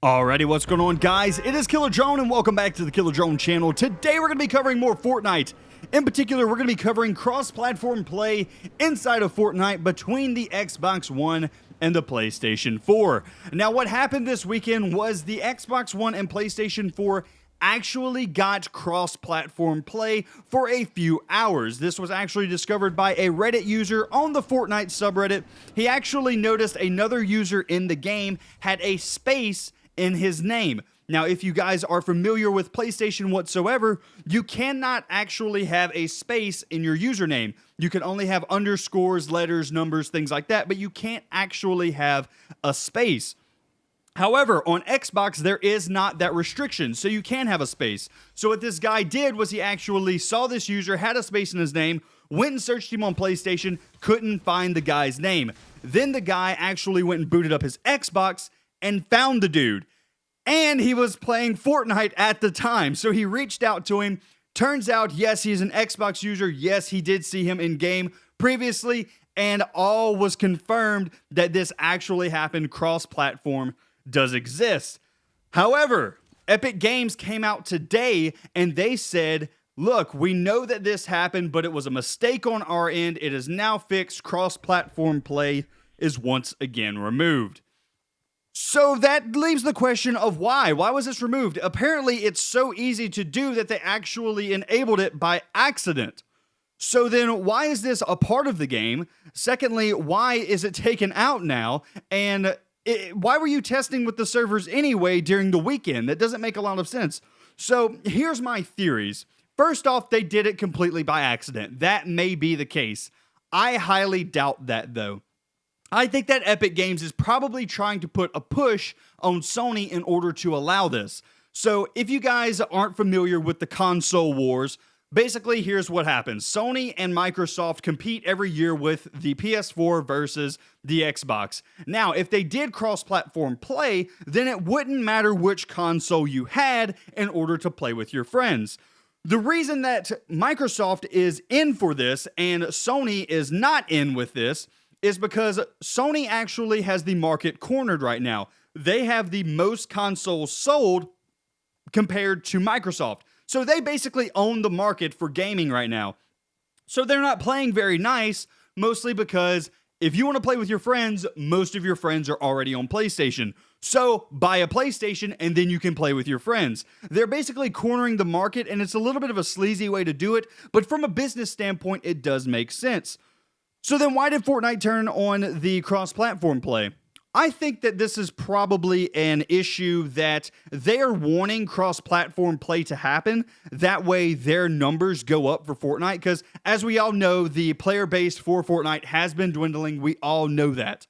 Alrighty, what's going on, guys? It is Killer Drone, and welcome back to the Killer Drone channel. Today, we're going to be covering more Fortnite. In particular, we're going to be covering cross-platform play inside of Fortnite between the Xbox One and the PlayStation 4. Now, what happened this weekend was the Xbox One and PlayStation 4 actually got cross-platform play for a few hours. This was actually discovered by a Reddit user on the Fortnite subreddit. He actually noticed another user in the game had a space in his name. Now, if you guys are familiar with PlayStation whatsoever, you cannot actually have a space in your username. You can only have underscores, letters, numbers, things like that, but you can't actually have a space. However, on Xbox, there is not that restriction, so you can have a space. So what this guy did was he actually saw this user, had a space in his name, went and searched him on PlayStation, couldn't find the guy's name. Then the guy actually went and booted up his Xbox and found the dude. And he was playing Fortnite at the time, so he reached out to him. Turns out, yes, he's an Xbox user. Yes, he did see him in game previously, and all was confirmed that this actually happened. Cross-platform does exist. However, Epic Games came out today and they said, look, we know that this happened, but it was a mistake on our end. It is now fixed. Cross-platform play is once again removed. So that leaves the question of why. Why was this removed? Apparently, it's so easy to do that they actually enabled it by accident. So then why is this a part of the game? Secondly, why is it taken out now? And why were you testing with the servers anyway during the weekend? That doesn't make a lot of sense. So here's my theories. First off, they did it completely by accident. That may be the case. I highly doubt that, though. I think that Epic Games is probably trying to put a push on Sony in order to allow this. So if you guys aren't familiar with the console wars, basically here's what happens. Sony and Microsoft compete every year with the PS4 versus the Xbox. Now, if they did cross-platform play, then it wouldn't matter which console you had in order to play with your friends. The reason that Microsoft is in for this and Sony is not in with this is because Sony actually has the market cornered right now. They have the most consoles sold compared to Microsoft. So they basically own the market for gaming right now. So they're not playing very nice, mostly because if you want to play with your friends, most of your friends are already on PlayStation. So buy a PlayStation and then you can play with your friends. They're basically cornering the market, and it's a little bit of a sleazy way to do it, but from a business standpoint, it does make sense. So then why did Fortnite turn on the cross-platform play? I think that this is probably an issue that they are wanting cross-platform play to happen. That way their numbers go up for Fortnite, because as we all know, the player base for Fortnite has been dwindling. We all know that.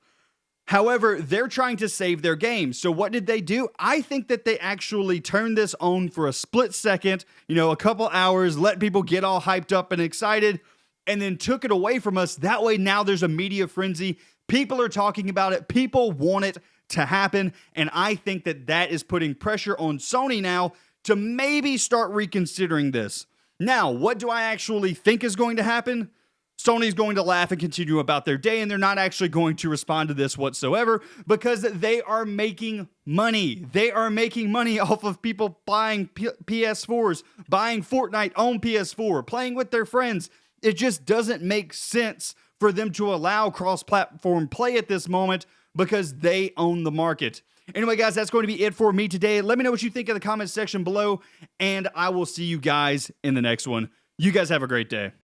However, they're trying to save their game. So what did they do? I think that they actually turned this on for a split second, a couple hours, let people get all hyped up and excited, and then took it away from us. That way now there's a media frenzy. People are talking about it. People want it to happen. And I think that that is putting pressure on Sony now to maybe start reconsidering this. Now, what do I actually think is going to happen? Sony's going to laugh and continue about their day, and they're not actually going to respond to this whatsoever because they are making money. They are making money off of people buying PS4s, buying Fortnite on PS4, playing with their friends. It just doesn't make sense for them to allow cross-platform play at this moment because they own the market. Anyway, guys, that's going to be it for me today. Let me know what you think in the comments section below, and I will see you guys in the next one. You guys have a great day.